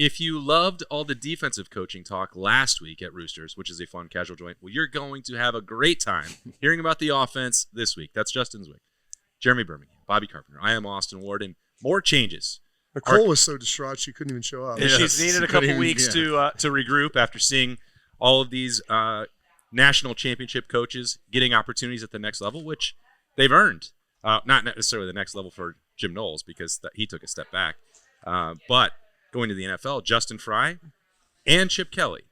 if you loved all the defensive coaching talk last week at Roosters, which is a fun casual joint, well, you're going to have a great time hearing about the offense this week. That's Justin Zwick, Jeremy Birmingham, Bobby Carpenter. I am Austin Ward, and more changes. Nicole was so distraught she couldn't even show up. Yeah, she's needed a couple weeks to regroup after seeing all of these national championship coaches getting opportunities at the next level, which they've earned. Not necessarily the next level for Jim Knowles because he took a step back. But going to the NFL, Justin Fry and Chip Kelly.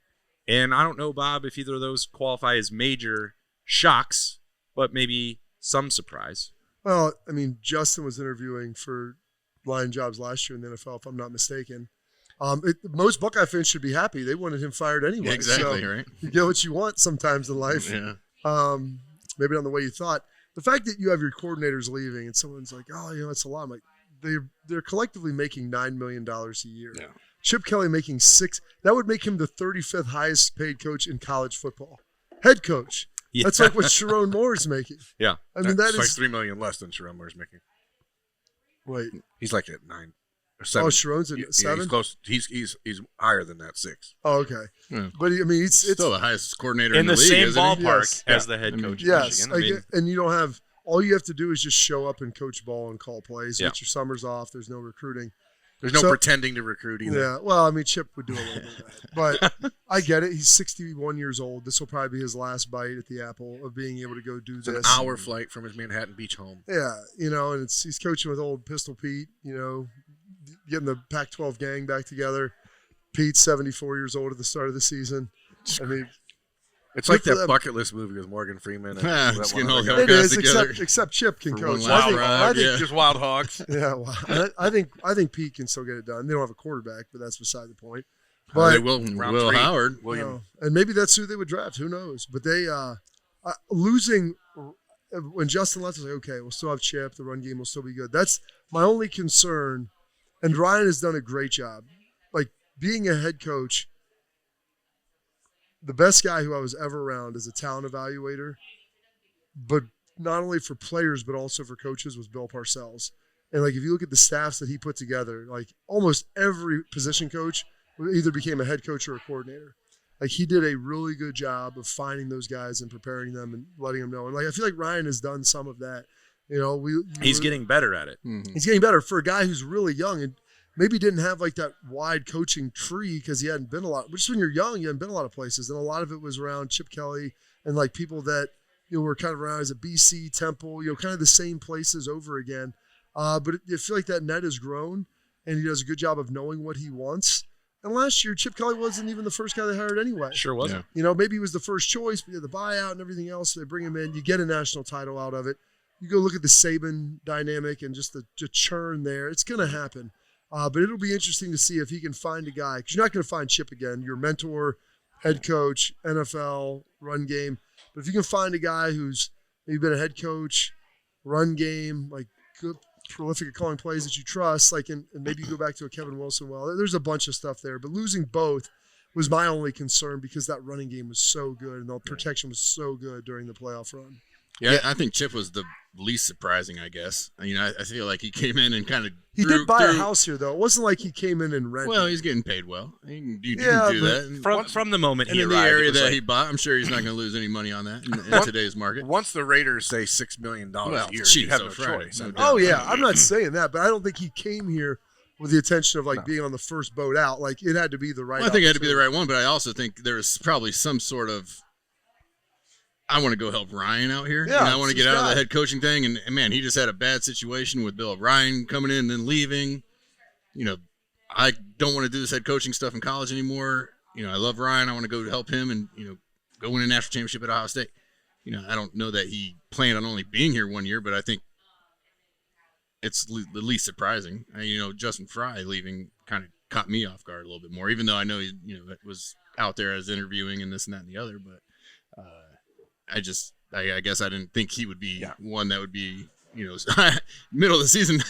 And I don't know, Bob, if either of those qualify as major shocks, but maybe some surprise. Well, I mean, Justin was interviewing for line jobs last year in the NFL, if I'm not mistaken. Most Buckeye fans should be happy. They wanted him fired anyway. Yeah, exactly, so right? You get what you want sometimes in life. Yeah. Maybe not the way you thought. The fact that you have your coordinators leaving and someone's like, oh, that's a lot. I'm like, they're collectively making $9 million a year. Yeah. Chip Kelly making $6 million. That would make him the 35th highest paid coach in college football. Head coach. Yeah. That's like what Sharon Moore is making. Yeah. I mean, that's like $3 million less than Sharon Moore is making. Wait. He's like at 9 or 7. Oh, Sharon's at 7? He's close. He's higher than that 6. Oh, okay. Yeah. But I mean, it's still the highest coordinator in the league, same isn't he? ballpark as the head coach. Yes. Of Michigan. And you don't have all you have to do is just show up and coach ball and call plays. Yeah. Get your summers off. There's no recruiting. There's no pretending to recruit either. Yeah. Well, I mean, Chip would do a little bit of that. But I get it. He's 61 years old. This will probably be his last bite at the apple of being able to go do It's this. an hour flight from his Manhattan Beach home. Yeah. And he's coaching with old Pistol Pete, getting the Pac-12 gang back together. Pete's 74 years old at the start of the season. I mean, it's like that bucket list movie with Morgan Freeman. And Just getting all it is, together. except Chip can For coach. one last I think just Wild Hogs. yeah, well, I think Pete can still get it done. They don't have a quarterback, but that's beside the point. They But will Howard. and maybe that's who they would draft. Who knows? But they losing when Justin left, I was like, okay, we'll still have Chip. The run game will still be good. That's my only concern. And Ryan has done a great job. Like being a head coach, the best guy who I was ever around as a talent evaluator, but not only for players but also for coaches, was Bill Parcells. And like if you look at the staffs that he put together, like almost every position coach either became a head coach or a coordinator. Like he did a really good job of finding those guys and preparing them and letting them know. And like I feel like Ryan has done some of that. He's getting better at it. Mm-hmm. He's getting better for a guy who's really young and maybe didn't have like that wide coaching tree because he hadn't been a lot. Just when you're young, you hadn't been a lot of places, and a lot of it was around Chip Kelly and like people that were kind of around as a BC, Temple, kind of the same places over again. But I feel like that net has grown, and he does a good job of knowing what he wants. And last year, Chip Kelly wasn't even the first guy they hired anyway. Sure wasn't. Yeah. Maybe he was the first choice, but he had the buyout and everything else. So they bring him in. You get a national title out of it. You go look at the Saban dynamic and just the churn there. It's going to happen. But it'll be interesting to see if he can find a guy. Because you're not going to find Chip again. Your mentor, head coach, NFL, run game. But if you can find a guy who's maybe been a head coach, run game, like good, prolific at calling plays that you trust, like and maybe you go back to a Kevin Wilson. Well, there's a bunch of stuff there. But losing both was my only concern because that running game was so good and the protection was so good during the playoff run. Yeah, I think Chip was the least surprising, I guess. I feel like he came in and kind of He did buy a house here, though. It wasn't like he came in and rented. Well, he's getting paid well. You can do that. And From the moment in he the arrived, area that he bought, I'm sure he's not going to lose any money on that in today's market. Once the Raiders say $6 million a year, you have no choice. Oh, yeah. I'm not saying that, but I don't think he came here with the intention of being on the first boat out. Like it had to be the right. Well, I think it had to be the right one, but I also think there was probably some sort of. I want to go help Ryan out here. Yeah, and I want to get out of the head coaching thing. And man, he just had a bad situation with Bill O'Brien coming in and then leaving. I don't want to do this head coaching stuff in college anymore. I love Ryan. I want to go help him and, go win a national championship at Ohio State. I don't know that he planned on only being here 1 year, but I think it's the least surprising. Justin Fry leaving kind of caught me off guard a little bit more, even though I know he, was out there as interviewing and this and that and the other, but I guess I didn't think he would be one that would be, middle of the season.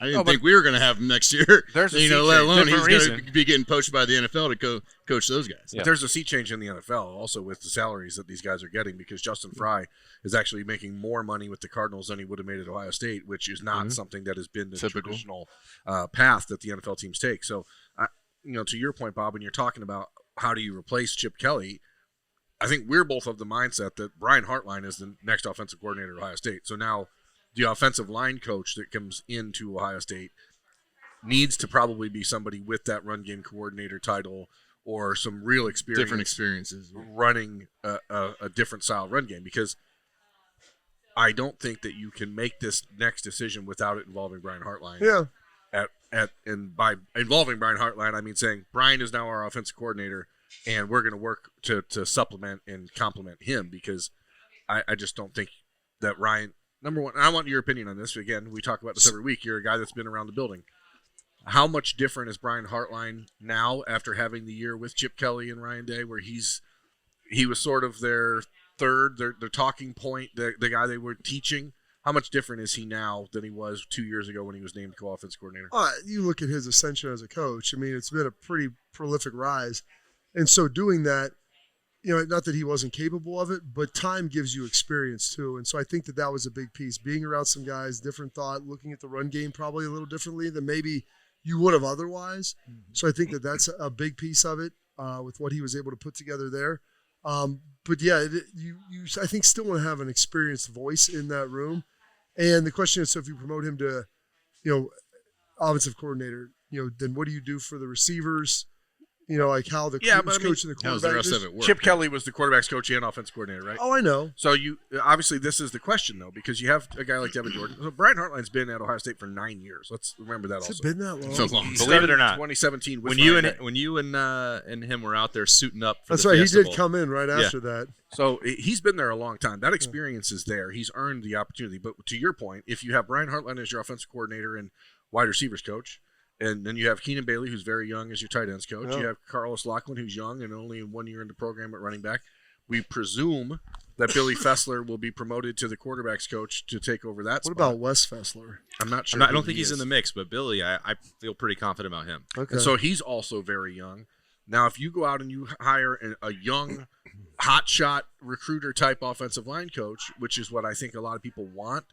I didn't think we were going to have him next year. There's a let alone he's going to be getting poached by the NFL to coach those guys. Yeah. But there's a sea change in the NFL also with the salaries that these guys are getting because Justin Fry is actually making more money with the Cardinals than he would have made at Ohio State, which is not something that has been the traditional path that the NFL teams take. So to your point, Bob, when you're talking about how do you replace Chip Kelly, I think we're both of the mindset that Brian Hartline is the next offensive coordinator at Ohio State. So now the offensive line coach that comes into Ohio State needs to probably be somebody with that run game coordinator title or some real experience, different experiences, running a different style run game, because I don't think that you can make this next decision without it involving Brian Hartline. Yeah. And by involving Brian Hartline, I mean saying Brian is now our offensive coordinator, and we're going to work to supplement and complement him, because I just don't think that Ryan. Number one, and I want your opinion on this. Again, we talk about this every week. You're a guy that's been around the building. How much different is Brian Hartline now after having the year with Chip Kelly and Ryan Day, where he was sort of their third, their talking point, the guy they were teaching? How much different is he now than he was 2 years ago when he was named co-offensive coordinator? You look at his ascension as a coach. I mean, it's been a pretty prolific rise. And so doing that, not that he wasn't capable of it, but time gives you experience too. And so I think that was a big piece. Being around some guys, different thought, looking at the run game probably a little differently than maybe you would have otherwise. So I think that that's a big piece of it with what he was able to put together there. But yeah, you I think still want to have an experienced voice in that room. And the question is, so if you promote him to, offensive coordinator, then what do you do for the receivers? Like how the coach and the quarterback. How's the rest of it work? Chip Kelly was the quarterback's coach and offensive coordinator, right? Oh, I know. So you obviously this is the question though, because you have a guy like Devin Jordan. So Brian Hartline's been at Ohio State for 9 years. Let's remember that. Has also it been that long? So long. Believe it or not, 2017. When you and him were out there suiting up for That's the right. Fiesta He did Bowl. come in right after that. So he's been there a long time. That experience is there. He's earned the opportunity. But to your point, if you have Brian Hartline as your offensive coordinator and wide receivers coach, and then you have Keenan Bailey, who's very young, as your tight ends coach. Yeah. You have Carlos Lachlan, who's young and only 1 year in the program at running back. We presume that Billy Fessler will be promoted to the quarterback's coach to take over that What spot. about Wes Fessler? I'm not sure. I who don't think he he's in is. the mix, but Billy, I feel pretty confident about him. Okay. And so he's also very young. Now, if you go out and you hire a young, hotshot recruiter type offensive line coach, which is what I think a lot of people want,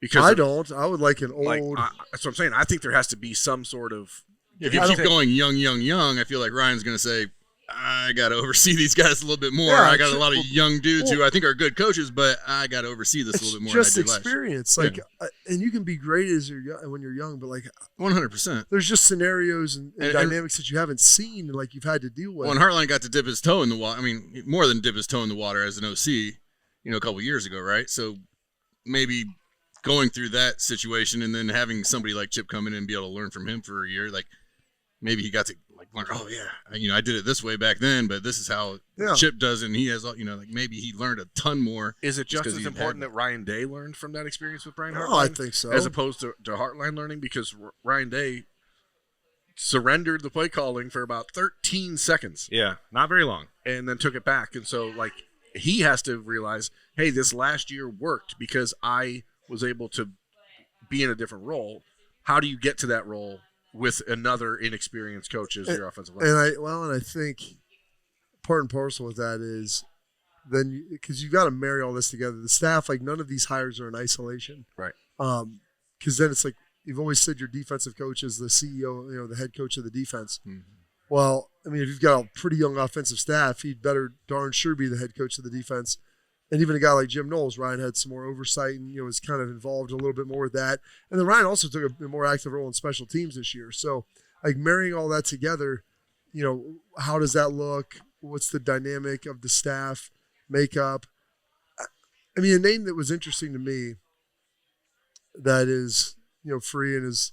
because I don't. I would like an old. that's what I'm saying. I think there has to be some sort of. If you keep going young, I feel like Ryan's going to say, I got to oversee these guys a little bit more. Yeah, I got a lot of young dudes who I think are good coaches, but I got to oversee this a little bit more just than I did last year. experience. And you can be great when you're young, but 100%. there's just scenarios and dynamics that you haven't seen and you've had to deal with. When Hartline got to dip his toe in the water, I mean, more than dip his toe in the water as an OC, a couple years ago, right? So maybe going through that situation and then having somebody like Chip come in and be able to learn from him for a year, maybe he got to learn. Oh yeah, I did it this way back then, but this is how Chip does it. And he has, maybe he learned a ton more. Is it just as important that Ryan Day learned from that experience with Brian Hartline? Oh, I think so. As opposed to Hartline learning, because Ryan Day surrendered the play calling for about 13 seconds. Yeah, not very long. And then took it back. And so, he has to realize, hey, this last year worked because I was able to be in a different role. How do you get to that role with another inexperienced coach as your offensive line? And I think part and parcel with that is then because you got to marry all this together. The staff, none of these hires are in isolation, Right. Because then it's you've always said your defensive coach is the CEO, the head coach of the defense. Mm-hmm. Well, I mean, if you've got a pretty young offensive staff, he'd better darn sure be the head coach of the defense. And even a guy like Jim Knowles, Ryan had some more oversight and was kind of involved a little bit more with that. And then Ryan also took a more active role in special teams this year. So marrying all that together, how does that look? What's the dynamic of the staff makeup? I mean, a name that was interesting to me that is free and his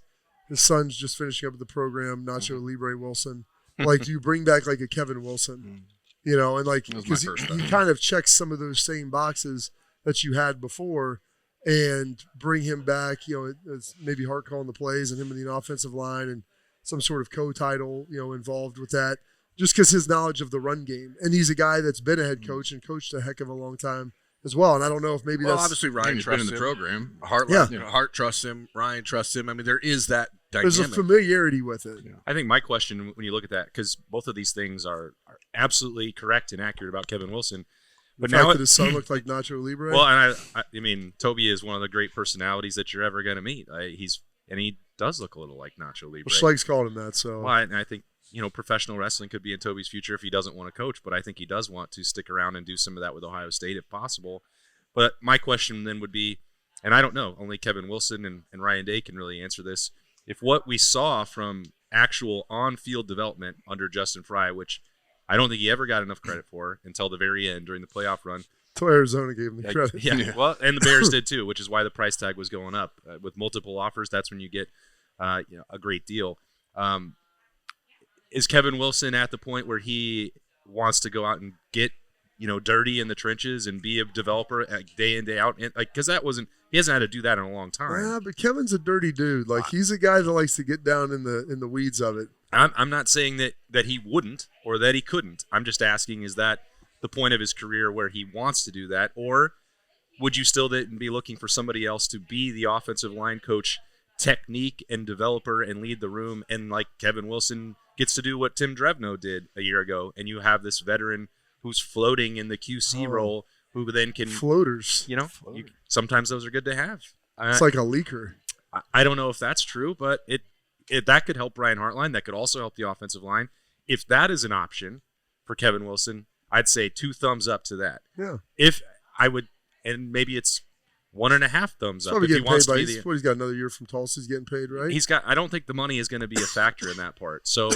son's just finishing up with the program, Nacho Libre Wilson. Do you bring back a Kevin Wilson? And because he kind of checks some of those same boxes that you had before and bring him back, it's maybe Hart calling the plays and him in the offensive line and some sort of co-title, involved with that, just because his knowledge of the run game. And he's a guy that's been a head coach and coached a heck of a long time as well. And I don't know if maybe that's obviously Ryan trusts been in the him. program. Hart trusts him. Ryan trusts him. I mean, there is that dynamic. There's a familiarity with it. Yeah. I think my question when you look at that, because both of these things are absolutely correct and accurate about Kevin Wilson. But the now fact that his son looked like Nacho Libre. Well, and I mean, Toby is one of the great personalities that you're ever going to meet. He does look a little like Nacho Libre. Schlegg's called him that. So well, I think professional wrestling could be in Toby's future if he doesn't want to coach, but I think he does want to stick around and do some of that with Ohio State if possible. But my question then would be, and I don't know, only Kevin Wilson and Ryan Day can really answer this, if what we saw from actual on-field development under Justin Fry, which I don't think he ever got enough credit for until the very end during the playoff run. Until Arizona gave him the credit. Yeah, well, and the Bears did too, which is why the price tag was going up. With multiple offers, that's when you get a great deal. Is Kevin Wilson at the point where he wants to go out and get dirty in the trenches and be a developer day in, day out? And because he hasn't had to do that in a long time. Yeah, but Kevin's a dirty dude. Like, he's a guy that likes to get down in the weeds of it. I'm not saying that he wouldn't or that he couldn't. I'm just asking, is that the point of his career where he wants to do that? Or would you still be looking for somebody else to be the offensive line coach, technique and developer, and lead the room? And like Kevin Wilson gets to do what Tim Drevno did a year ago, and you have this veteran who's floating in the QC role, who then can floaters. Sometimes those are good to have. It's like a leaker. I don't know if that's true, but that could help Brian Hartline. That could also help the offensive line. If that is an option for Kevin Wilson, I'd say 2 thumbs up to that. Yeah. If I would, and maybe it's 1.5 thumbs up. If he wants to be he's got another year from Tulsa. He's getting paid, right? I don't think the money is going to be a factor in that part. So,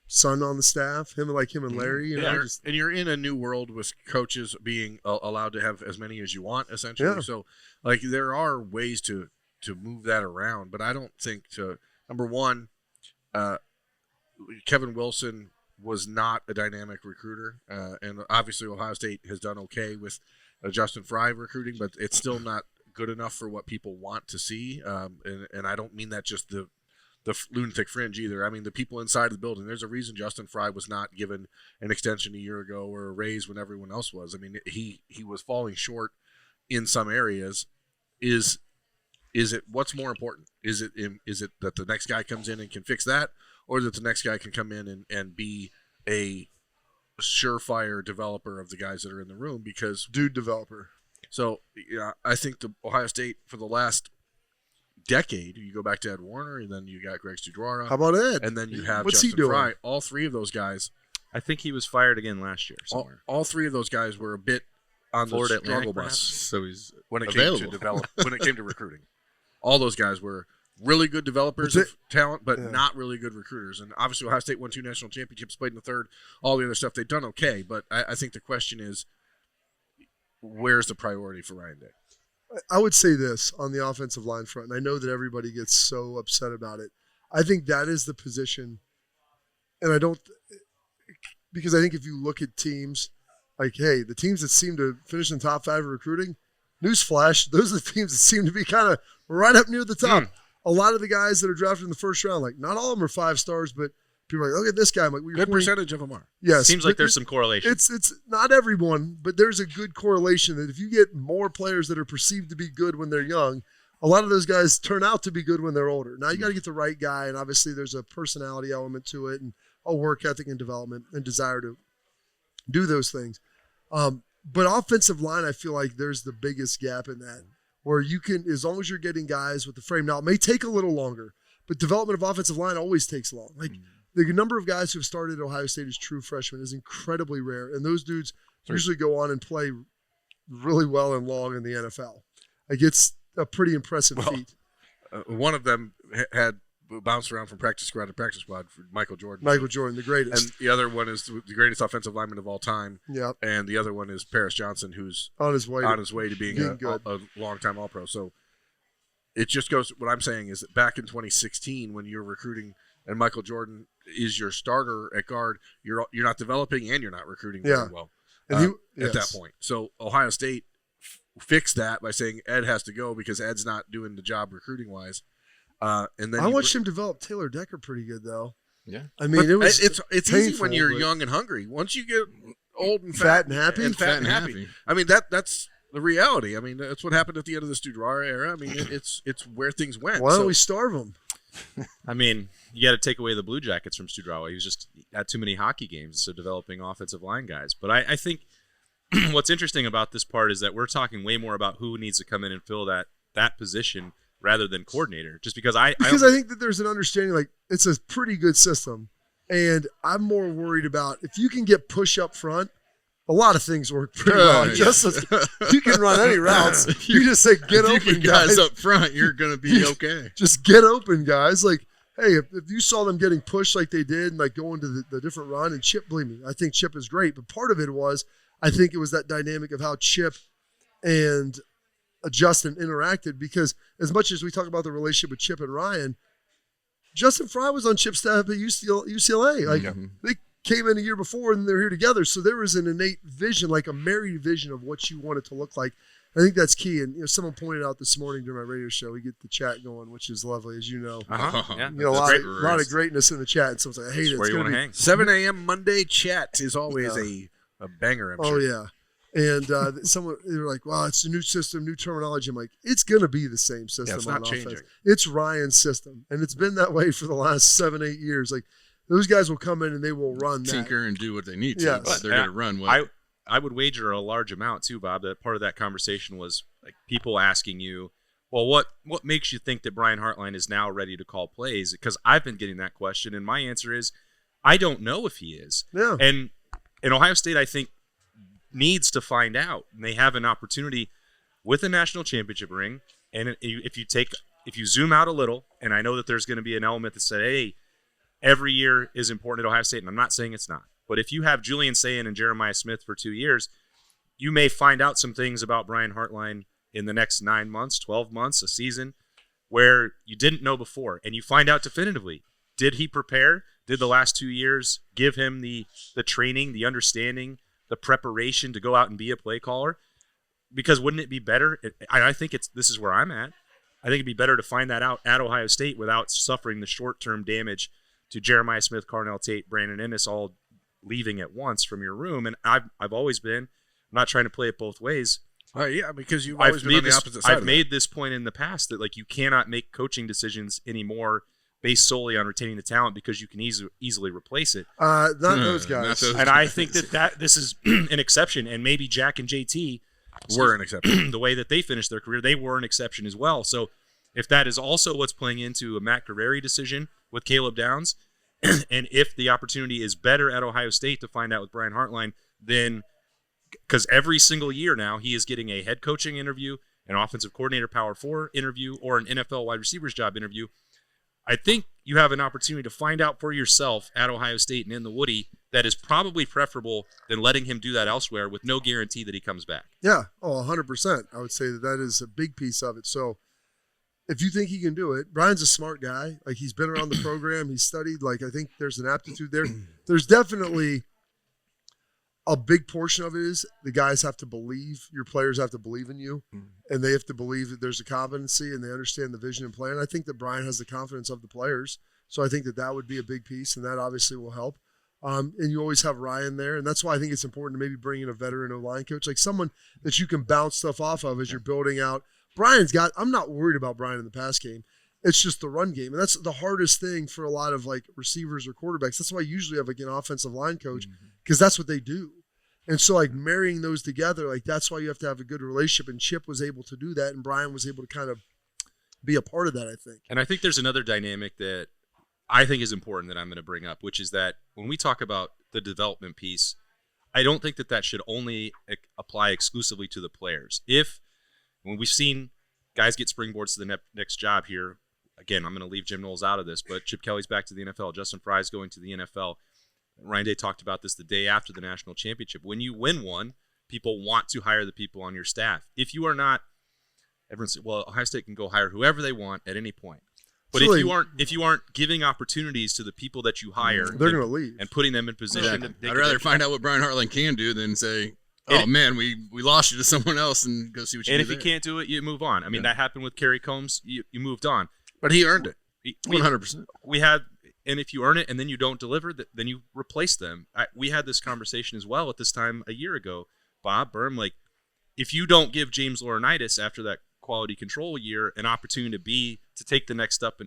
son on the staff, him and Larry. And you're in a new world with coaches being allowed to have as many as you want, essentially. Yeah. So, like, there are ways to move that around, but I don't think number one, Kevin Wilson was not a dynamic recruiter, and obviously Ohio State has done okay with Justin Fry recruiting, but it's still not good enough for what people want to see. And I don't mean that just the lunatic fringe either. I mean the people inside the building. There's a reason Justin Fry was not given an extension a year ago or a raise when everyone else was. I mean he was falling short in some areas. Is it what's more important? Is it that the next guy comes in and can fix that, or that the next guy can come in and be a surefire developer of the guys that are in the room? Because dude developer. So I think the Ohio State for the last decade, you go back to Ed Warner, and then you got Greg Studwara. How about Ed? And then you have What's Justin he doing? Fry. All 3 of those guys. I think he was fired again last year somewhere. All 3 of those guys were a bit on Florida the struggle Atlantic, bus. perhaps? So he's when it available. came to when it came to recruiting. All those guys were really good developers of talent, but not really good recruiters. And obviously Ohio State won 2 national championships, played in the 3rd, all the other stuff. They've done okay, but I think the question is, where's the priority for Ryan Day? I would say this on the offensive line front, and I know that everybody gets so upset about it. I think that is the position, and because I think if you look at teams, like, hey, the teams that seem to finish in top 5 of recruiting, newsflash, those are the teams that seem to be kind of right up near the top. A lot of the guys that are drafted in the first round, like, not all of them are 5 stars, but people are like, look at this guy. I'm like, good percentage of them are. Yes. Seems like there's some correlation. It's not everyone, but there's a good correlation that if you get more players that are perceived to be good when they're young, a lot of those guys turn out to be good when they're older. Now you got to get the right guy, and obviously there's a personality element to it and a work ethic and development and desire to do those things. But offensive line, I feel like there's the biggest gap in that, where you can, as long as you're getting guys with the frame. Now, it may take a little longer, but development of offensive line always takes long. Like, the number of guys who have started at Ohio State as true freshmen is incredibly rare, and those dudes usually go on and play really well and long in the NFL. Like, it's a pretty impressive feat. One of them had bounced around from practice squad to practice squad for Michael Jordan. Michael Jordan, the greatest. And the other one is the greatest offensive lineman of all time. Yep. And the other one is Paris Johnson, who's on his way to being a long-time All-Pro. So it just goes – what I'm saying is that back in 2016 when you're recruiting and Michael Jordan is your starter at guard, you're not developing and you're not recruiting very well at that point. So Ohio State fixed that by saying Ed has to go because Ed's not doing the job recruiting-wise. And then I watched him develop Taylor Decker pretty good, though. Yeah, I mean, it's easy when you're young and hungry. Once you get old and fat and happy, I mean that's the reality. I mean that's what happened at the end of the Studwara era. I mean it's where things went. Why don't we starve him? I mean, you got to take away the Blue Jackets from Studrawa. He was just at too many hockey games, so developing offensive line guys. But I think what's interesting about this part is that we're talking way more about who needs to come in and fill that position rather than coordinator. Just because I think that there's an understanding, like, it's a pretty good system, And I'm more worried about if you can get push up front. A lot of things work pretty well. Just you can run any routes. You just say get open, guys. Up front, you're gonna be okay. Just get open, guys. Like, hey, if you saw them getting pushed like they did, and like going to the different run, and Chip, believe me, I think Chip is great. But part of it was, I think it was that dynamic of how Chip and Justin interacted. Because as much as we talk about the relationship with Chip and Ryan, Justin Fry was on Chip's staff at UCLA. Like they came in a year before and they're here together. So there was an innate vision, like a married vision of what you want it to look like. I think that's key. And someone pointed out this morning during my radio show, we get the chat going, which is lovely, as you know. Yeah, a lot of greatness in the chat. And someone's like, I hate it. Where you want to hang. 7 a.m. Monday chat is always a banger. I'm sure. Yeah. And they were like, "Wow, it's a new system, new terminology." I'm like, "It's going to be the same system it's on not offense. changing. It's Ryan's system, and it's been that way for the last 7-8 years. Like those guys will come in and they will run that. Tinker and do what they need to, Yes. but they're going to run well. I would wager a large amount too, Bob, that part of that conversation was like people asking you, well, what makes you think that Brian Hartline is now ready to call plays? Because I've been getting that question, and my answer is I don't know if he is. Yeah. And Ohio State, I think, needs to find out. And they have an opportunity with a national championship ring. And if you zoom out a little, and I know that there's going to be an element that said, hey, every year is important at Ohio State, and I'm not saying it's not. But if you have Julian Sayin and Jeremiah Smith for 2 years, you may find out some things about Brian Hartline in the next 9 months, 12 months, a season, where you didn't know before. And you find out definitively, did he prepare? Did the last 2 years give him the training, the understanding, the preparation to go out and be a play caller? Because wouldn't it be better? I think this is where I'm at. I think it'd be better to find that out at Ohio State without suffering the short-term damage to Jeremiah Smith, Carnell Tate, Brandon Ennis all leaving at once from your room. And I've always been, I'm not trying to play it both ways. Yeah, because you've always been on the opposite side. I've made this point in the past that like you cannot make coaching decisions anymore based solely on retaining the talent because you can easily replace it. Not those guys. And I think that this is an exception, and maybe Jack and JT were an exception. The way that they finished their career, they were an exception as well. So if that is also what's playing into a Matt Guerreri decision with Caleb Downs, and if the opportunity is better at Ohio State to find out with Brian Hartline, then because every single year now he is getting a head coaching interview, an offensive coordinator Power 4 interview, or an NFL wide receivers job interview, I think you have an opportunity to find out for yourself at Ohio State and in the Woody that is probably preferable than letting him do that elsewhere with no guarantee that he comes back. Yeah, 100%. I would say that is a big piece of it. So if you think he can do it, Brian's a smart guy. Like he's been around the program, he's studied. Like I think there's an aptitude there. There's definitely a big portion of it is the guys have to believe, your players have to believe in you, and they have to believe that there's a competency and they understand the vision and plan. And I think that Brian has the confidence of the players. So I think that would be a big piece, and that obviously will help. And you always have Ryan there, and that's why I think it's important to maybe bring in a veteran O-line coach, like someone that you can bounce stuff off of as you're building out. I'm not worried about Brian in the pass game. It's just the run game. And that's the hardest thing for a lot of like receivers or quarterbacks. That's why I usually have like an offensive line coach, because that's what they do. And so like marrying those together, like that's why you have to have a good relationship. And Chip was able to do that, and Brian was able to kind of be a part of that, I think. And I think there's another dynamic that I think is important that I'm going to bring up, which is that when we talk about the development piece, I don't think that should only apply exclusively to the players. When we've seen guys get springboards to the next job here, again, I'm going to leave Jim Knowles out of this, but Chip Kelly's back to the NFL. Justin Fry's going to the NFL. Ryan Day talked about this the day after the national championship. When you win one, people want to hire the people on your staff. If you are not, everyone says, well, Ohio State can go hire whoever they want at any point. But if you aren't giving opportunities to the people that you hire, they're going to leave and putting them in position. I'd rather find out what Brian Hartline can do than say, "Oh man, we lost you to someone else," and go see what you do. And if you can't do it, you move on. I mean, that happened with Kerry Combs. You moved on, but he earned it. 100%. And if you earn it and then you don't deliver, then you replace them. We had this conversation as well at this time a year ago, Bob Berm. Like, if you don't give James Laurinaitis after that quality control year an opportunity to take the next step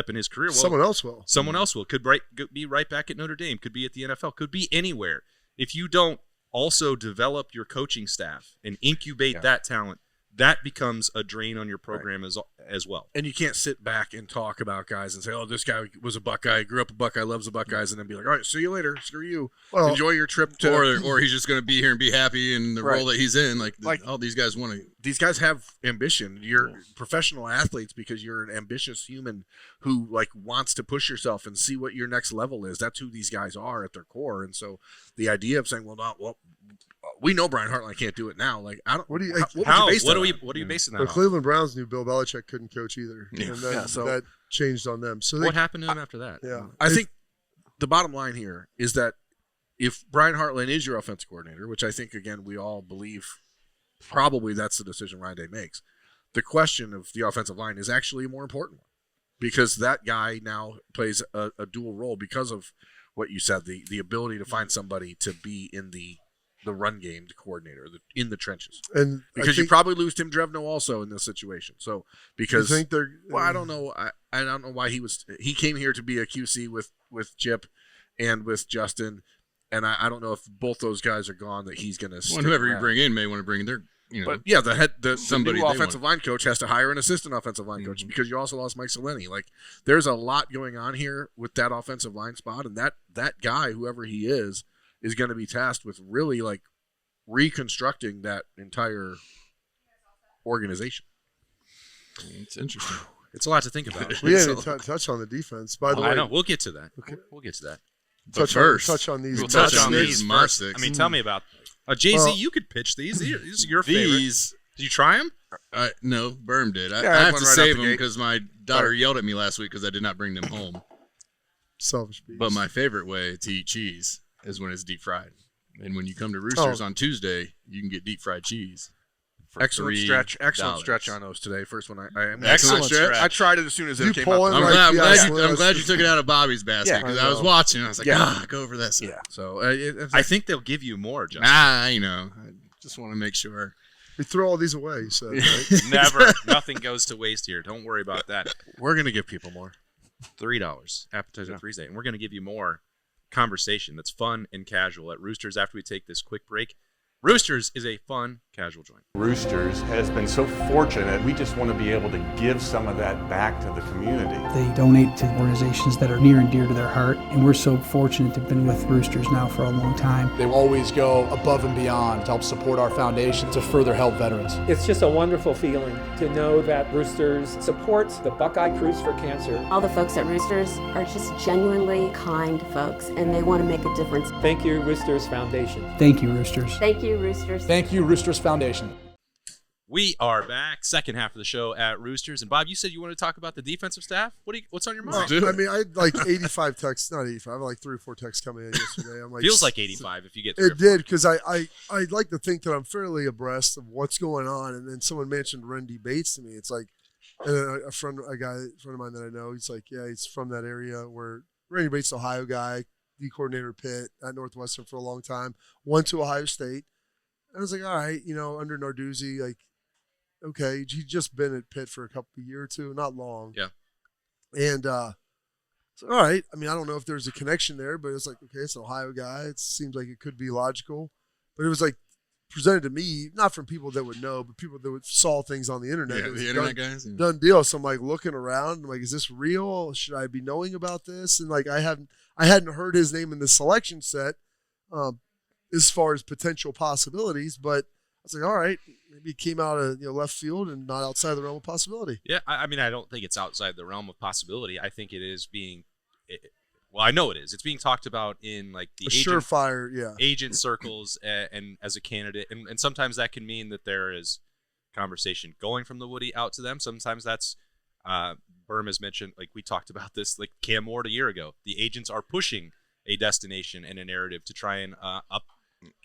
in his career, well, someone else will. Someone else will. Could be right back at Notre Dame. Could be at the NFL. Could be anywhere. If you don't also develop your coaching staff and incubate that talent, that becomes a drain on your program as well. And you can't sit back and talk about guys and say, "Oh, this guy was a Buckeye, grew up a Buckeye, loves the Buckeyes," and then be like, "All right, see you later. Screw you. Well, Enjoy your trip to." Or he's just going to be here and be happy in the role that he's in. Like all these guys want to. These guys have ambition. You're professional athletes because you're an ambitious human who wants to push yourself and see what your next level is. That's who these guys are at their core. And so the idea of saying, we know Brian Hartline can't do it now. I don't. What do you? What are you basing that The on? Cleveland Browns knew Bill Belichick couldn't coach either, Yeah. and that changed on them. So What happened to him after that? Yeah, I think the bottom line here is that if Brian Hartline is your offensive coordinator, which I think, again, we all believe probably that's the decision Ryan Day makes, the question of the offensive line is actually a more important one because that guy now plays a dual role because of what you said, the ability to find somebody to be in the run game, the coordinator, in the trenches. and Because you probably lose Tim Drevno also in this situation. So because you think they're I don't know. I don't know why he came here to be a QC with Chip and with Justin, and I don't know if both those guys are gone that he's going to. Well, whoever you bring in may want to bring in their. But yeah, the somebody new they offensive line coach has to hire an assistant offensive line coach because you also lost Mike Soleni. There's a lot going on here with that offensive line spot, and that guy, whoever he is going to be tasked with really reconstructing that entire organization. It's interesting. It's a lot to think about. we didn't touch on the defense. By the way, I know. We'll get to that. Okay. We'll get to that. touch on these. We'll touch on nuts. these Mars first. sticks. I mean, tell me about Jay-Z. Well, You could pitch these. These are your favorite. These. Did you try them? No, Berm did. I Yeah, I have went to right out save the them gate. because my daughter yelled at me last week because I did not bring them home. Selfish beast. But my favorite way to eat cheese is when it's deep fried. And when you come to Roosters on Tuesday, you can get deep fried cheese. Excellent stretch $3. on those today. First one I Excellent stretch. I tried it as soon as You it came pull up. in I'm, Like, glad, I'm, yeah, glad yeah. you, I'm glad you took it out of Bobby's basket Yeah, because I I was know. watching. I was like, Yeah. go over that side. Yeah. So I think they'll give you more, Justin. I just want to make sure. we throw all these away. You said, right? Never. Nothing goes to waste here. Don't worry about that. we're gonna give people more. $3 appetizer Thursday, and we're going to give you more conversation that's fun and casual at Roosters after we take this quick break. Roosters is a fun, casual joint. Roosters has been so fortunate. We just want to be able to give some of that back to the community. They donate to organizations that are near and dear to their heart, and we're so fortunate to have been with Roosters now for a long time. They always go above and beyond to help support our foundation to further help veterans. It's just a wonderful feeling to know that Roosters supports the Buckeye Cruise for Cancer. All the folks at Roosters are just genuinely kind folks, and they want to make a difference. Thank you, Roosters Foundation. Thank you, Roosters. Thank you, Roosters. Thank you, Roosters Foundation. We are back, second half of the show at Roosters. And Bob, you said you wanted to talk about the defensive staff. What's on your mind? I mean, I had like 85 texts, not 85. I had like 3 or 4 texts coming in yesterday. I'm like, Feels like 85 if you get 3 or It 4. did because I like to think that I'm fairly abreast of what's going on, and then someone mentioned Randy Bates to me. It's like a friend of mine that I know. He's like, yeah, he's from that area where Randy Bates, Ohio guy, D coordinator Pitt at Northwestern for a long time, went to Ohio State. And I was like, all right, under Narduzzi, like, okay, he'd just been at Pitt for a year or two, not long. Yeah. And so, all right. I mean, I don't know if there's a connection there, but it's like, okay, it's an Ohio guy. It seems like it could be logical. But it was like presented to me, not from people that would know, but people that saw things on the internet. Yeah, It was the internet guys. Yeah. done deal. So I'm like looking around. I'm like, is this real? Should I be knowing about this? And like, I hadn't heard his name in the selection set as far as potential possibilities, but I was like, all right, maybe it came out of left field and not outside the realm of possibility. Yeah, I mean, I don't think it's outside the realm of possibility. I think it is well, I know it is. It's being talked about in like the surefire, agent circles and as a candidate. And sometimes that can mean that there is conversation going from the Woody out to them. Sometimes that's, Berm has mentioned, like we talked about this, like Cam Ward a year ago. The agents are pushing a destination and a narrative to try and up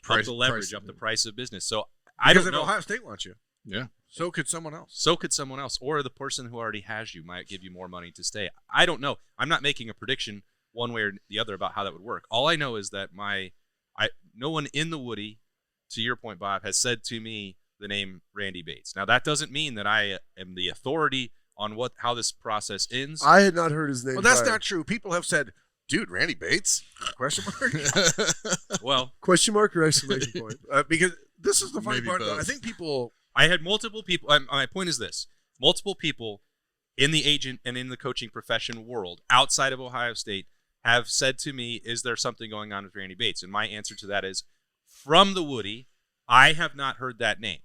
the leverage, up the price of business. So I don't know. If Ohio State wants you, Yeah. so could someone else. So could someone else, or the person who already has you might give you more money to stay. I don't know. I'm not making a prediction one way or the other about how that would work. All I know is that no one in the Woody, to your point, Bob, has said to me the name Randy Bates. Now that doesn't mean that I am the authority on how this process ends. I had not heard his name. Well, that's prior. not true. People have said, "Dude, Randy Bates?" Question mark. Well, Question mark or exclamation point? Because this is the funny Maybe part. Though. both. I think people I had multiple people. My point is this: multiple people in the agent and in the coaching profession world outside of Ohio State have said to me, "Is there something going on with Randy Bates?" And my answer to that is, from the Woody, I have not heard that name.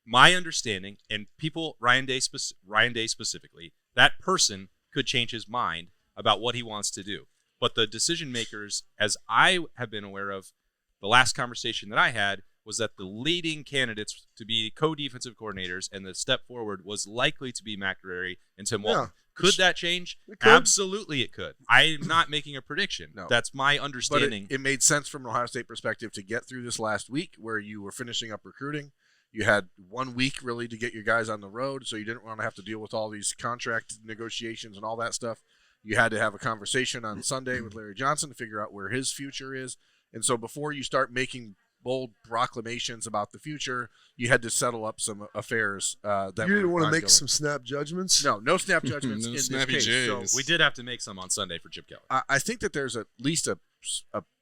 My understanding, and people, Ryan Day specifically, that person could change his mind about what he wants to do. But the decision makers, as I have been aware of, the last conversation that I had was that the leading candidates to be co-defensive coordinators and the step forward was likely to be McArary and Tim Walton. Could that change? Absolutely it could. I'm not making a prediction. No. That's my understanding. But it made sense from an Ohio State perspective to get through this last week where you were finishing up recruiting. You had 1 week really to get your guys on the road, so you didn't want to have to deal with all these contract negotiations and all that stuff. You had to have a conversation on Sunday with Larry Johnson to figure out where his future is. And so before you start making bold proclamations about the future, you had to settle up some affairs. That you didn't want to make ongoing. some snap judgments? No snap judgments No in this snappy case. J's. So we did have to make some on Sunday for Chip Kelly. I think that there's at least a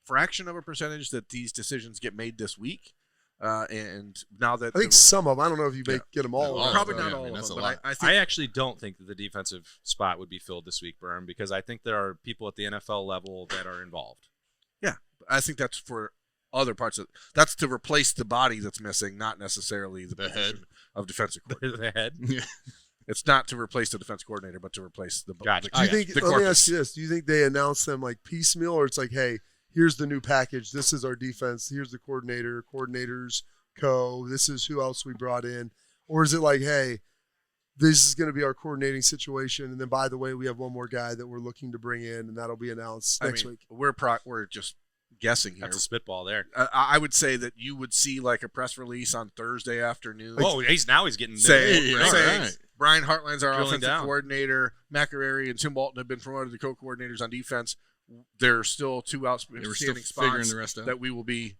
fraction of a percentage that these decisions get made this week. And now that I think some of them. I don't know if you get them all. probably them, not yeah, all I mean, of that's them, a but lot. I think I actually don't think that the defensive spot would be filled this week, Berm, because I think there are people at the NFL level that are involved. Yeah, I think that's for other parts of that's to replace the body that's missing, not necessarily the head of defensive coordinator. The head. Yeah. It's not to replace the defense coordinator, but to replace the. Gotcha. Do you think? the Let me corpus. ask you this: do you think they announce them like piecemeal, or it's like, hey, here's the new package. This is our defense. Here's the coordinator, coordinators, this is who else we brought in, or is it like, hey, this is going to be our coordinating situation, and then by the way, we have one more guy that we're looking to bring in, and that'll be announced next week. We're just guessing here. That's a spitball there. I would say that you would see like a press release on Thursday afternoon. He's getting saying right. Brian Hartline's our Drilling offensive down. coordinator. McArary and Tim Walton have been promoted to co-coordinators on defense. There are still two We're outstanding still figuring spots the rest out. that we will be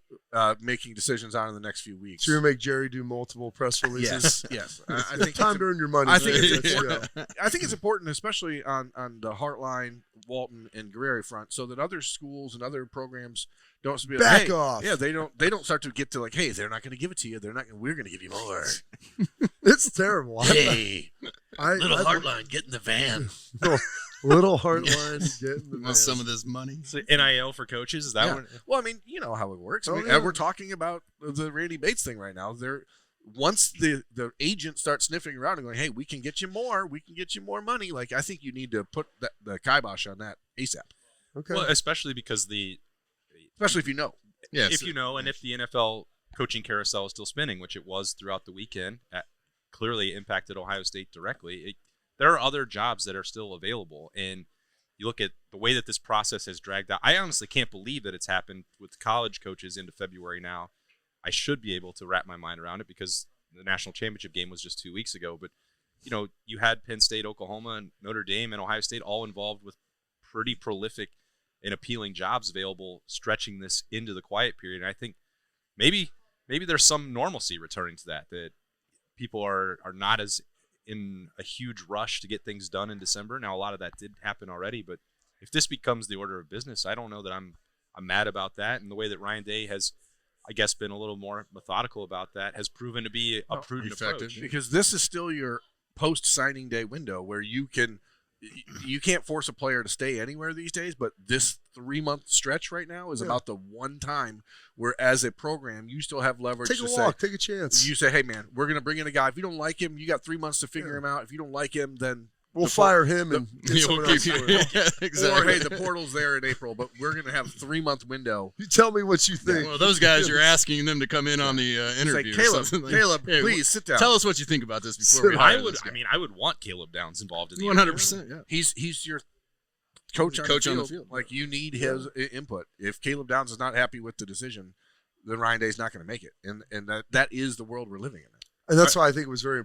making decisions on in the next few weeks. So you're gonna make Jerry do multiple press releases. Yes. I think Time it's, to earn your money. I think man. it's That's- important. yeah. I think it's important, especially on the Hartline, Walton, and Guerrero front, so that other schools and other programs don't be like, Back hey, off. Yeah, they don't start to get to like, hey, they're not going to give it to you. They're not. We're going to give you more. It's terrible. Hey, I Hartline, get in the van. little Heartline getting the Want some of this money? So NIL for coaches, is that Yeah. one? Well, I mean, you know how it works. Oh, I mean, yeah. we're talking about the Randy Bates thing right now. Once the agent starts sniffing around and going, hey, we can get you more money. Like, I think you need to put the kibosh on that ASAP, Okay. Well, especially because especially if you know. Yeah. if you know, and if the NFL coaching carousel is still spinning, which it was throughout the weekend, that clearly impacted Ohio State directly. There are other jobs that are still available, and you look at the way that this process has dragged out. I honestly can't believe that it's happened with college coaches into February now. I should be able to wrap my mind around it because the national championship game was just 2 weeks ago. But, you had Penn State, Oklahoma, and Notre Dame and Ohio State all involved with pretty prolific and appealing jobs available, stretching this into the quiet period. And I think maybe there's some normalcy returning to that people are not as in a huge rush to get things done in December. Now, a lot of that did happen already, but if this becomes the order of business, I don't know that I'm mad about that. And the way that Ryan Day has, I guess, been a little more methodical about that has proven to be a prudent effective. approach. Because this is still your post-signing day window where you can't force a player to stay anywhere these days, but this 3-month stretch right now is about the one time where, as a program, you still have leverage Take to a say, walk. Take a chance. you say, hey, man, we're going to bring in a guy. If you don't like him, you got 3 months to figure him out. If you don't like him, then We'll fire him and get someone else for it. Yeah, exactly. Or, hey, the portal's there in April, but we're going to have a 3-month window. You tell me what you think. Well, those guys, you're asking them to come in on the It's interview. like, or Caleb, something. Caleb, Hey, please sit down. Tell us what you think about this before we hire this guy. I would want Caleb Downs involved in the 100%. Yeah. He's your coach on the field. Like, you need his input. If Caleb Downs is not happy with the decision, then Ryan Day's not going to make it. And that is the world we're living in. And that's why I think it was very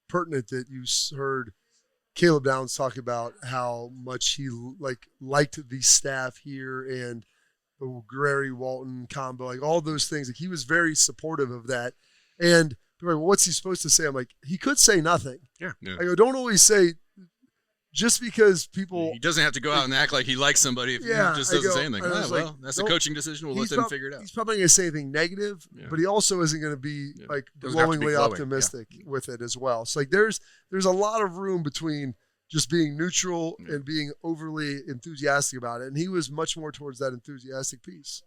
pertinent that you heard Caleb Downs talk about how much he liked the staff here and the Guerrero Walton combo, like all those things. Like, he was very supportive of that. And people are like, well, what's he supposed to say? I'm like, he could say nothing. Yeah. I go, don't always say just because people. He doesn't have to go out and act like he likes somebody if he just doesn't say anything. That's a coaching decision. We'll let them figure it out. He's probably going to say anything negative, but he also isn't going to be like glowingly optimistic with it as well. So like there's a lot of room between just being neutral and being overly enthusiastic about it, and he was much more towards that enthusiastic piece.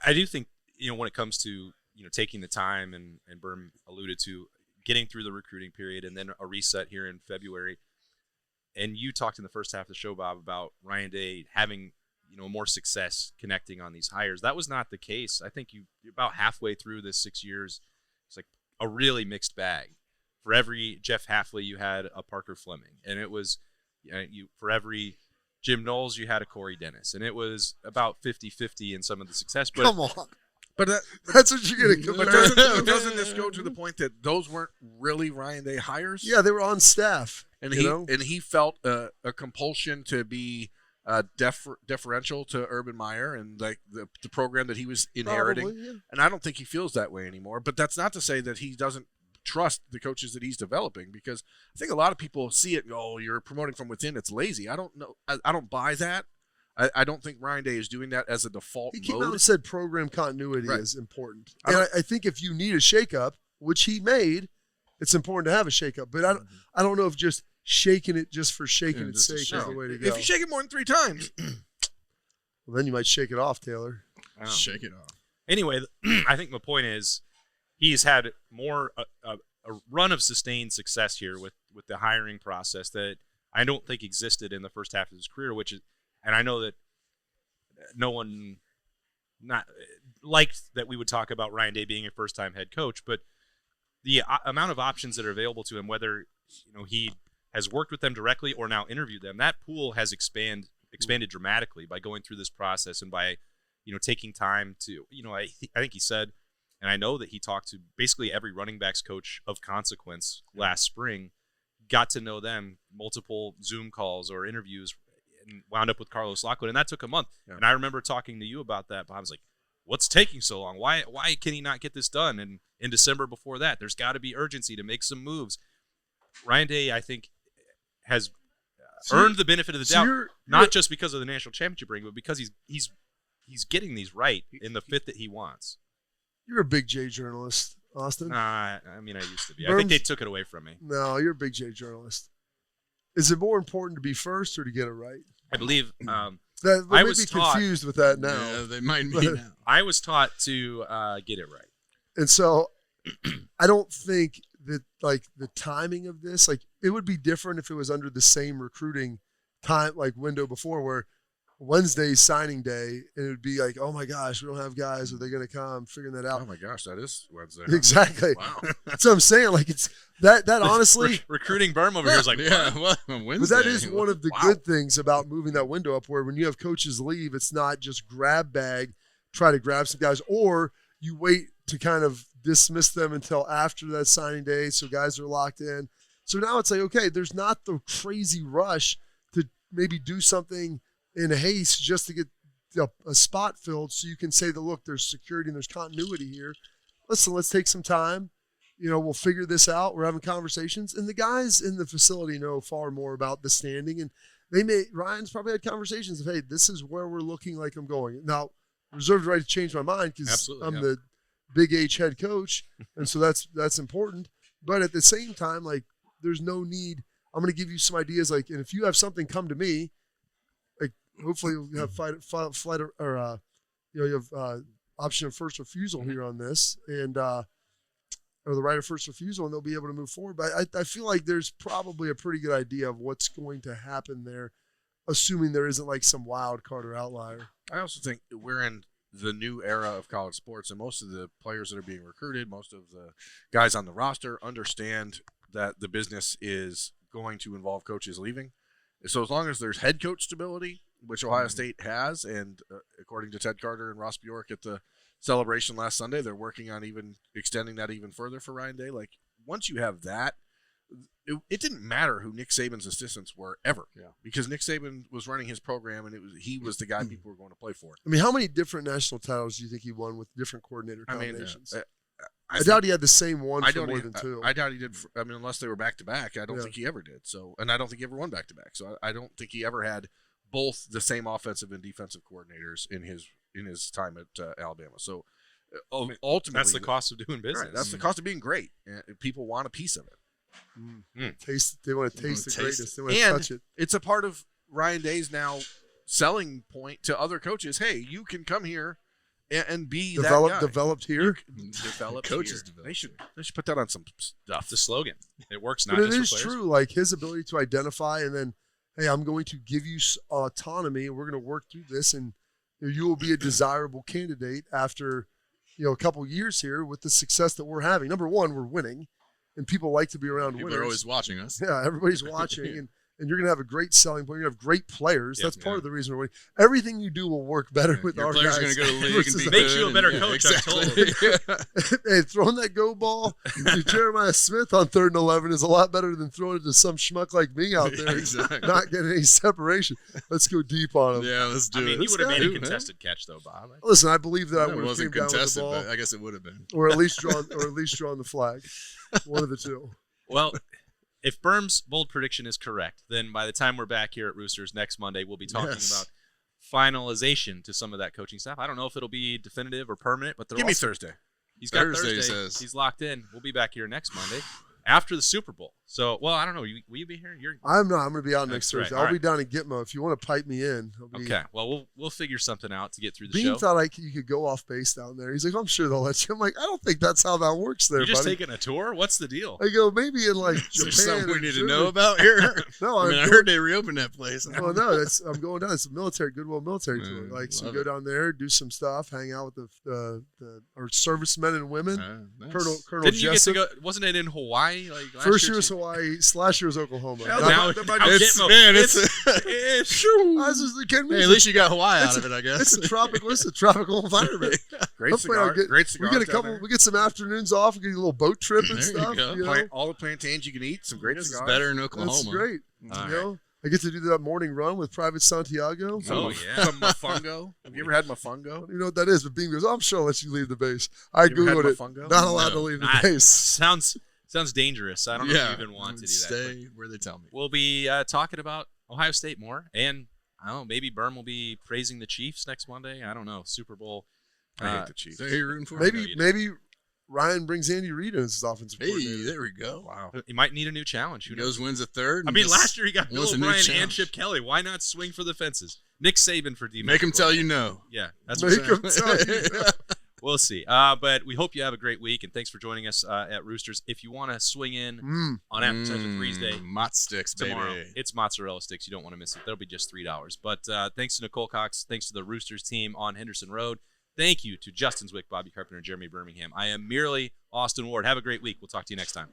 I do think when it comes to taking the time and Berm alluded to getting through the recruiting period and then a reset here in February. And you talked in the first half of the show, Bob, about Ryan Day having, more success connecting on these hires. That was not the case. I think you're about halfway through this 6 years. It's like a really mixed bag. For every Jeff Hafley, you had a Parker Fleming. And it was, for every Jim Knowles, you had a Corey Dennis. And it was about 50-50 in some of the success. But come on. But that's what you're going to But doesn't this go to the point that those weren't really Ryan Day hires? Yeah, they were on staff. And he felt a compulsion to be deferential to Urban Meyer and like the program that he was inheriting. Probably, yeah. And I don't think he feels that way anymore. But that's not to say that he doesn't trust the coaches that he's developing, because I think a lot of people see it and go, "Oh, you're promoting from within. It's lazy." I don't know. I don't buy that. I don't think Ryan Day is doing that as a default mode. He came out and said program continuity is important. And I think if you need a shakeup, which he made, it's important to have a shakeup. But I don't know if just shaking it just for shaking its sake is the way to go. If you shake it more than 3 times, well, then you might shake it off, Taylor. Shake it off. Anyway, I think my point is he's had more a run of sustained success here with the hiring process that I don't think existed in the first half of his career, and I know that no one not liked that we would talk about Ryan Day being a first-time head coach, but the amount of options that are available to him, whether he has worked with them directly or now interviewed them, that pool has expanded dramatically by going through this process and by taking time to I think he said, and I know that he talked to basically every running backs coach of consequence last spring, got to know them, multiple Zoom calls or interviews, and wound up with Carlos Lockwood, and that took a month. Yeah. And I remember talking to you about that, but I was like, what's taking so long? Why can he not get this done? And in December before that, there's got to be urgency to make some moves. Ryan Day, I think, has earned the benefit of the doubt, not just because of the national championship ring, but because he's getting these right in the fit that he wants. You're a big J journalist, Austin. I used to be. I think they took it away from me. No, you're a big J journalist. Is it more important to be first or to get it right? I believe I was be confused with that now. Yeah, they might be now. I was taught to get it right. And so I don't think that like the timing of this, like it would be different if it was under the same recruiting time, like window before, where Wednesday's signing day, and it would be like, oh my gosh, we don't have guys. Are they going to come? Figuring that out. Oh my gosh, that is Wednesday. Exactly. Wow. That's what I'm saying. Like it's that honestly. Recruiting Berm over here is like, Wednesday. But that is one of the good things about moving that window up, where when you have coaches leave, it's not just grab bag, try to grab some guys, or you wait to kind of dismiss them until after that signing day, so guys are locked in. So now it's like, okay, there's not the crazy rush to maybe do something in haste just to get a spot filled, so you can say that, look, there's security and there's continuity here. Listen, let's take some time. We'll figure this out. We're having conversations, and the guys in the facility know far more about the standing, and Ryan's probably had conversations of, hey, this is where we're looking like I'm going. Now, reserved the right to change my mind because I'm the big H head coach, and so that's important. But at the same time, like, there's no need. I'm going to give you some ideas, like, and if you have something, come to me. Like, hopefully you have flight or you have option of first refusal here on this, and or the right of first refusal, and they'll be able to move forward. But I feel like there's probably a pretty good idea of what's going to happen there, assuming there isn't like some wild card or outlier. I also think we're in the new era of college sports, and most of the players that are being recruited, most of the guys on the roster understand that the business is going to involve coaches leaving. So as long as there's head coach stability, which Ohio State has, and according to Ted Carter and Ross Bjork at the celebration last Sunday, they're working on even extending that even further for Ryan Day. Like, once you have that, it didn't matter who Nick Saban's assistants were ever, because Nick Saban was running his program, and he was the guy people were going to play for. I mean, how many different national titles do you think he won with different coordinator combinations? I doubt he had the same one I for don't. more than two. I doubt he did. Unless they were back to back, I don't Yeah. think he ever did. So, and I don't think he ever won back to back. So, I don't think he ever had both the same offensive and defensive coordinators in his time at Alabama. So, ultimately, That's the cost of doing business. Right, that's the cost of being great. And people want a piece of it. Taste. They want to taste the taste greatness. They want to And touch it. it's a part of Ryan Day's now selling point to other coaches. Hey, you can come here and be that guy. Developed here. Develop Coaches here. develop They should put that on some stuff. the slogan. It works not But it just is for players. true. Like his ability to identify and then, hey, I'm going to give you autonomy, and we're going to work through this, and you will be a desirable candidate after, a couple years here with the success that we're having. Number one, we're winning, and people like to be around People winners. are always watching us. Yeah, everybody's watching, and you're going to have a great selling point. You're going to have great players. Yeah, That's part of the reason we're winning. Everything you do will work better with Your our players guys. are going to go to the league and versus be Makes good you a better and- coach, Exactly. Hey, throwing that go ball to Jeremiah Smith on 3rd and 11 is a lot better than throwing it to some schmuck like me out there Exactly. not getting any separation. Let's go deep on him. Yeah, let's do I mean, it. he would have made a do, man. contested catch though, Bob. Listen, I believe that I No, would it have wasn't came down with the contested, ball, but I guess it would have been. or at least drawn the flag. One of the two. Well, if Berm's bold prediction is correct, then by the time we're back here at Roosters next Monday, we'll be talking Yes. about finalization to some of that coaching staff. I don't know if it'll be definitive or permanent, but Give me Thursday. He's got Thursday, he Thursday. says. He's locked in. We'll be back here next Monday after the Super Bowl. So, well, I don't know. Will you be here? I'm not. I'm going to be out next That's right. Thursday. All I'll be right. down in Gitmo. If you want to pipe me in. Okay. Well, we'll figure something out to get through the Bean show. thought you could go off base down there. He's like, I'm sure they'll let you. I'm like, I don't think that's how that works there, You're just buddy. taking a tour? What's the deal? I go, maybe in like Is Japan. there something we or need to Germany. know about here? No, I mean, I I'm heard they reopened that place. Well, no, I'm going down. It's a Goodwill military tour. Like, so love go it. down there, do some stuff, hang out with our servicemen and women. Nice. Colonel Didn't you get to Jessup. go? Wasn't it in Hawaii? Like last First year year was too? Hawaii. Last year was Oklahoma. Now, Not- It's, Gitmo. man, It's I was just kidding me. hey, at least you got Hawaii It's out of it, I guess. It's a tropical environment. Great Hopefully I'll cigar. get- Great We cigars get a down couple. there. We get some afternoons off. We get a little boat trip and There you stuff. go. You know? All the plantains you can eat. Some great This is cigars. better in Oklahoma. That's great. All You know, I get to do that morning run with Private Santiago. Oh, yeah. Some mofongo. Have you ever had mofongo? You know what that is? But Bean goes, "Oh, I'm sure I'll let you leave the base." I You ever had googled it. mofongo? Not allowed No. to leave the Ah, base. sounds dangerous. I don't know if you even want to do that. Stay where they tell me. We'll be talking about Ohio State more, and I don't know, maybe Berm will be praising the Chiefs next Monday. I don't know. Super Bowl. I hate the Chiefs. So who you rooting for? know Maybe you do. maybe Ryan brings Andy Reid as his offensive Hey, coordinator. there we go. Wow. He might need a new challenge. Who He knows? goes, wins a third. I and mean, just last year he got Bill wants a new O'Brien and challenge. Chip Kelly. Why not swing for the fences? Nick Saban for defense. Make him tell you no. Yeah, that's Make what him tell you. we'll see. But we hope you have a great week, and thanks for joining us at Roosters. If you want to swing in on Appetizer Thursday Mott sticks, tomorrow, baby. it's mozzarella sticks. You don't want to miss it. That'll be just $3. But thanks to Nicole Cox. Thanks to the Roosters team on Henderson Road. Thank you to Justin Zwick, Bobby Carpenter, and Jeremy Birmingham. I am merely Austin Ward. Have a great week. We'll talk to you next time.